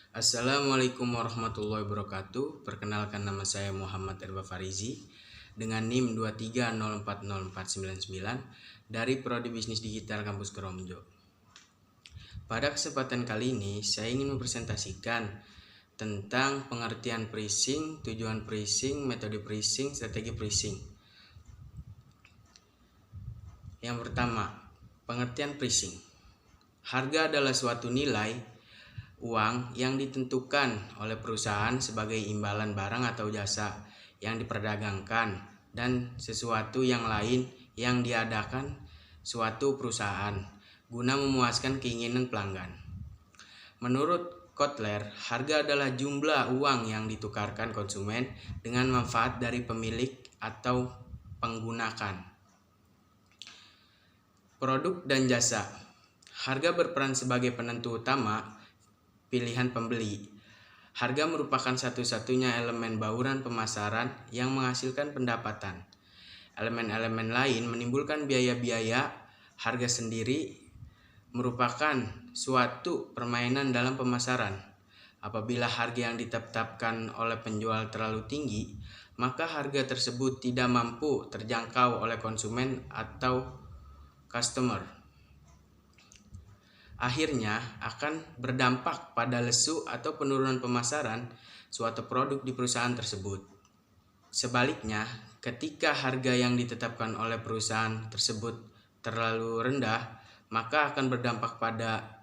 Assalamualaikum warahmatullahi wabarakatuh. Perkenalkan, nama saya Muhammad Erba Farizi dengan NIM 230404999 dari Prodi Bisnis Digital Kampus Keromjo. Pada kesempatan kali ini saya ingin mempresentasikan tentang pengertian pricing, tujuan pricing, metode pricing, strategi pricing. Yang pertama, pengertian pricing. Harga adalah suatu nilai uang yang ditentukan oleh perusahaan sebagai imbalan barang atau jasa yang diperdagangkan dan sesuatu yang lain yang diadakan suatu perusahaan guna memuaskan keinginan pelanggan. Menurut Kotler, harga adalah jumlah uang yang ditukarkan konsumen dengan manfaat dari pemilik atau penggunakan. Produk dan jasa. Harga berperan sebagai penentu utama pilihan pembeli. Harga merupakan satu-satunya elemen bauran pemasaran yang menghasilkan pendapatan. Elemen-elemen lain menimbulkan biaya-biaya. Harga sendiri merupakan suatu permainan dalam pemasaran. Apabila harga yang ditetapkan oleh penjual terlalu tinggi, maka harga tersebut tidak mampu terjangkau oleh konsumen atau customer. Akhirnya akan berdampak pada lesu atau penurunan pemasaran suatu produk di perusahaan tersebut. Sebaliknya, ketika harga yang ditetapkan oleh perusahaan tersebut terlalu rendah, maka akan berdampak pada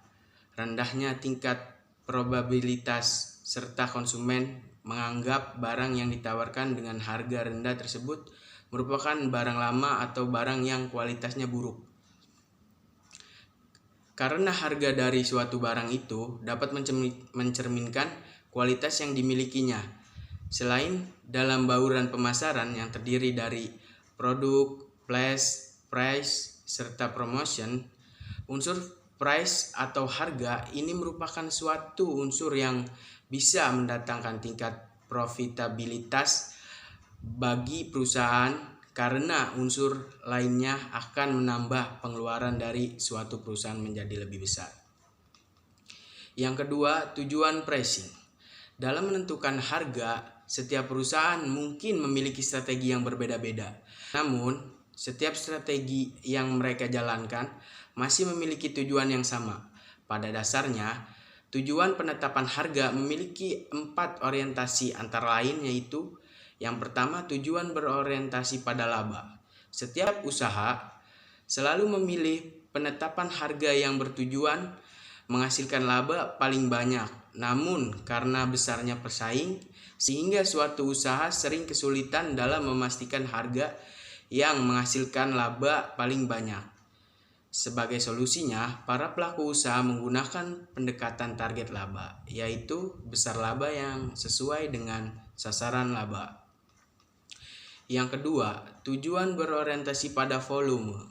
rendahnya tingkat probabilitas serta konsumen menganggap barang yang ditawarkan dengan harga rendah tersebut merupakan barang lama atau barang yang kualitasnya buruk. Karena harga dari suatu barang itu dapat mencerminkan kualitas yang dimilikinya. Selain dalam bauran pemasaran yang terdiri dari produk, place, price, serta promotion, unsur price atau harga ini merupakan suatu unsur yang bisa mendatangkan tingkat profitabilitas bagi perusahaan, karena unsur lainnya akan menambah pengeluaran dari suatu perusahaan menjadi lebih besar. Yang kedua, tujuan pricing. Dalam menentukan harga, setiap perusahaan mungkin memiliki strategi yang berbeda-beda. Namun, setiap strategi yang mereka jalankan masih memiliki tujuan yang sama. Pada dasarnya, tujuan penetapan harga memiliki 4 orientasi, antara lain yaitu: yang pertama, tujuan berorientasi pada laba. Setiap usaha selalu memilih penetapan harga yang bertujuan menghasilkan laba paling banyak. Namun, karena besarnya pesaing, sehingga suatu usaha sering kesulitan dalam memastikan harga yang menghasilkan laba paling banyak. Sebagai solusinya, para pelaku usaha menggunakan pendekatan target laba, yaitu besar laba yang sesuai dengan sasaran laba. Yang kedua, tujuan berorientasi pada volume.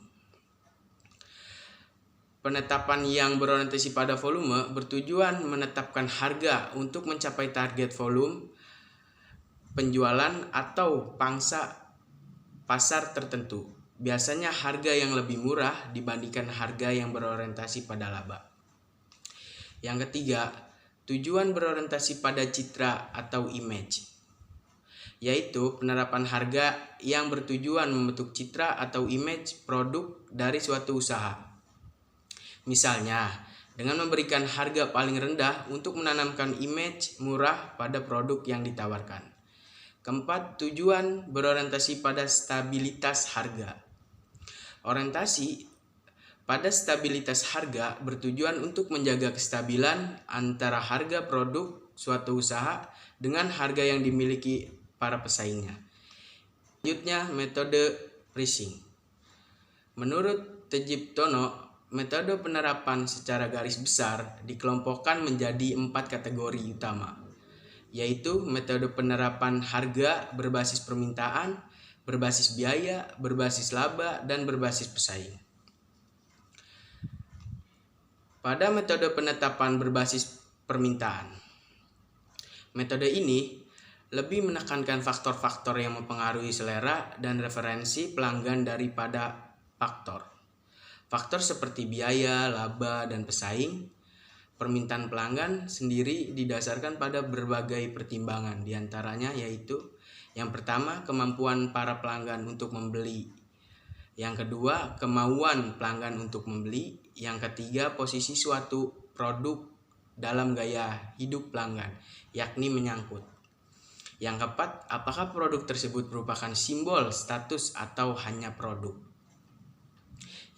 Penetapan yang berorientasi pada volume bertujuan menetapkan harga untuk mencapai target volume penjualan atau pangsa pasar tertentu. Biasanya harga yang lebih murah dibandingkan harga yang berorientasi pada laba. Yang ketiga, tujuan berorientasi pada citra atau image, yaitu penerapan harga yang bertujuan membentuk citra atau image produk dari suatu usaha. Misalnya, dengan memberikan harga paling rendah untuk menanamkan image murah pada produk yang ditawarkan. Keempat, tujuan berorientasi pada stabilitas harga. Orientasi pada stabilitas harga bertujuan untuk menjaga kestabilan antara harga produk suatu usaha dengan harga yang dimiliki para pesaingnya. Selanjutnya, metode pricing. Menurut Tejiptono, metode penerapan secara garis besar dikelompokkan menjadi 4 kategori utama, yaitu metode penerapan harga berbasis permintaan, berbasis biaya, berbasis laba, dan berbasis pesaing. Pada metode penetapan berbasis permintaan, metode ini lebih menekankan faktor-faktor yang mempengaruhi selera dan referensi pelanggan daripada faktor seperti biaya, laba, dan pesaing. permintaan pelanggan sendiri didasarkan pada berbagai pertimbangan, diantaranya yaitu yang pertama, kemampuan para pelanggan untuk membeli. Yang kedua, kemauan pelanggan untuk membeli. Yang ketiga, posisi suatu produk dalam gaya hidup pelanggan, yakni menyangkut. Yang keempat, apakah produk tersebut merupakan simbol, status, atau hanya produk.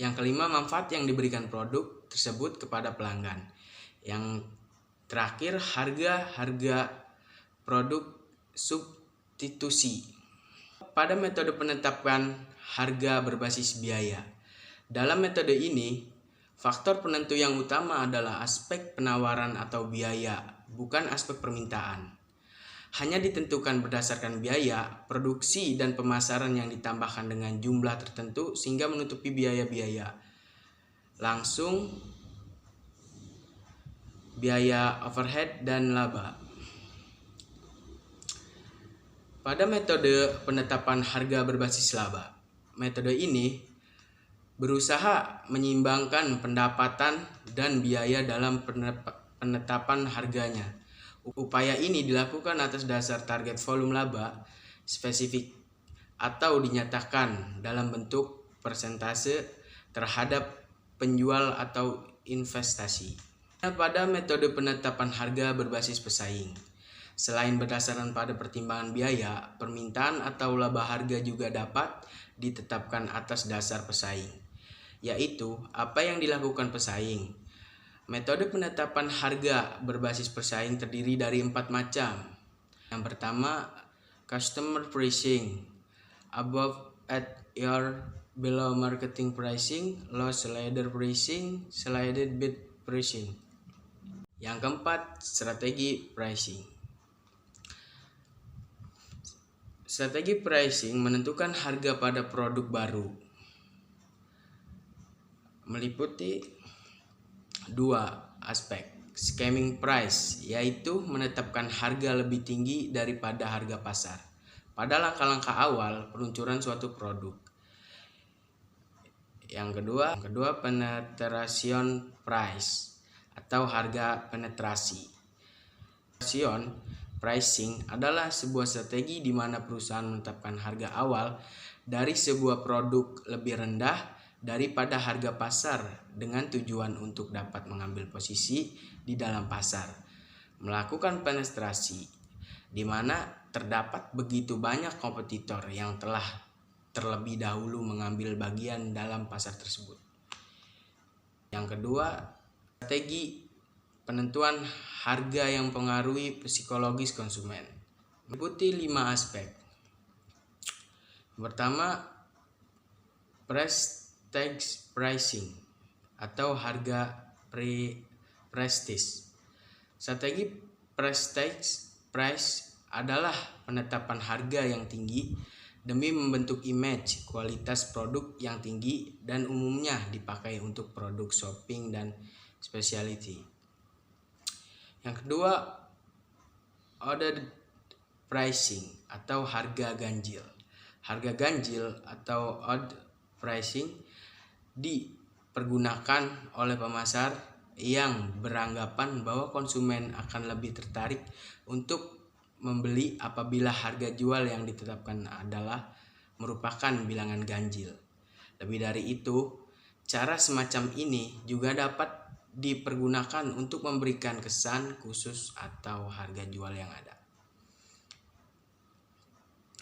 Yang kelima, manfaat yang diberikan produk tersebut kepada pelanggan. Yang terakhir, harga produk substitusi. Pada metode penetapan harga berbasis biaya. Dalam metode ini, faktor penentu yang utama adalah aspek penawaran atau biaya, bukan aspek permintaan. Hanya ditentukan berdasarkan biaya, produksi, dan pemasaran yang ditambahkan dengan jumlah tertentu sehingga menutupi biaya-biaya langsung, biaya overhead, dan laba. Pada metode penetapan harga berbasis laba, metode ini berusaha menyeimbangkan pendapatan dan biaya dalam penetapan harganya. Upaya ini dilakukan atas dasar target volume laba spesifik atau dinyatakan dalam bentuk persentase terhadap penjual atau investasi. Pada metode penetapan harga berbasis pesaing, selain berdasarkan pada pertimbangan biaya, permintaan atau laba harga juga dapat ditetapkan atas dasar pesaing, yaitu apa yang dilakukan pesaing. Metode penetapan harga berbasis pesaing terdiri dari 4 macam. Yang pertama, customer pricing, above at your below marketing pricing, loss leader pricing, slided bid pricing. Yang keempat, strategi pricing. Strategi pricing menentukan harga pada produk baru, meliputi 2 aspek. Skimming price, yaitu menetapkan harga lebih tinggi daripada harga pasar pada langkah-langkah awal peluncuran suatu produk. Yang kedua, penetration price atau harga penetrasi. Penetration pricing adalah sebuah strategi di mana perusahaan menetapkan harga awal dari sebuah produk lebih rendah daripada harga pasar dengan tujuan untuk dapat mengambil posisi di dalam pasar. Melakukan penetrasi di mana terdapat begitu banyak kompetitor yang telah terlebih dahulu mengambil bagian dalam pasar tersebut. Yang kedua, strategi penentuan harga yang mempengaruhi psikologis konsumen. Meliputi 5 aspek. Pertama, prestige pricing atau harga prestige. Strategi prestige price adalah penetapan harga yang tinggi demi membentuk image kualitas produk yang tinggi dan umumnya dipakai untuk produk shopping dan specialty. Yang kedua, ordered pricing atau harga ganjil. Harga ganjil atau odd pricing dipergunakan oleh pemasar yang beranggapan bahwa konsumen akan lebih tertarik untuk membeli apabila harga jual yang ditetapkan adalah merupakan bilangan ganjil. Lebih dari itu, cara semacam ini juga dapat dipergunakan untuk memberikan kesan khusus atau harga jual yang ada.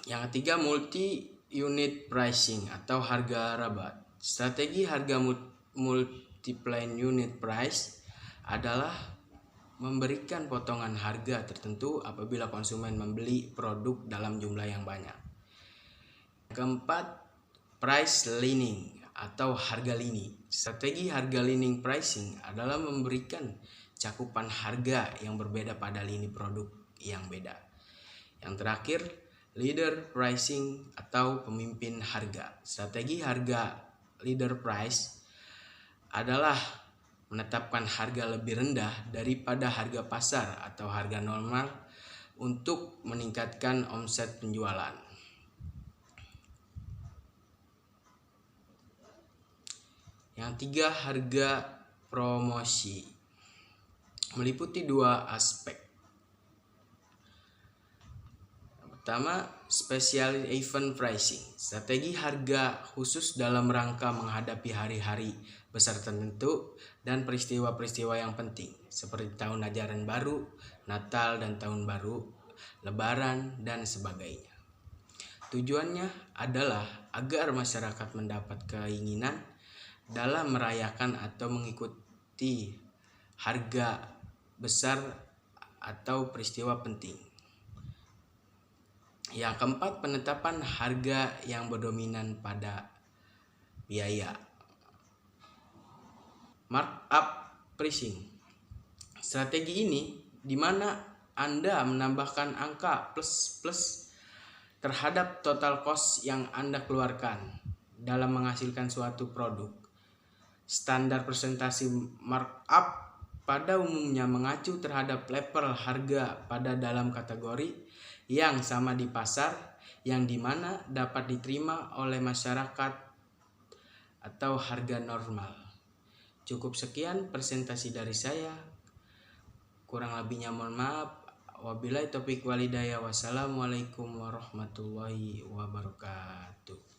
Yang ketiga, multi unit pricing atau harga rabat. Strategi harga multiple unit price adalah memberikan potongan harga tertentu apabila konsumen membeli produk dalam jumlah yang banyak. Keempat, price leaning atau harga lini. Strategi harga leaning pricing adalah memberikan cakupan harga yang berbeda pada lini produk yang beda. Yang terakhir, leader pricing atau pemimpin harga. Strategi harga leader price adalah menetapkan harga lebih rendah daripada harga pasar atau harga normal untuk meningkatkan omset penjualan. Yang tiga, harga promosi. meliputi dua aspek. Pertama, special event pricing, strategi harga khusus dalam rangka menghadapi hari-hari besar tertentu dan peristiwa-peristiwa yang penting seperti tahun ajaran baru, Natal dan tahun baru, Lebaran dan sebagainya. Tujuannya adalah agar masyarakat mendapat keinginan dalam merayakan atau mengikuti harga besar atau peristiwa penting. Yang keempat, penetapan harga yang berdominan pada biaya. Markup pricing. Strategi ini di mana Anda menambahkan angka plus terhadap total cost yang Anda keluarkan dalam menghasilkan suatu produk. Standar presentasi markup pada umumnya mengacu terhadap level harga pada dalam kategori yang sama di pasar, yang dimana dapat diterima oleh masyarakat atau harga normal. Cukup sekian presentasi dari saya, kurang lebihnya mohon maaf. Wabillahi taufiq walhidayah. Wassalamualaikum warahmatullahi wabarakatuh.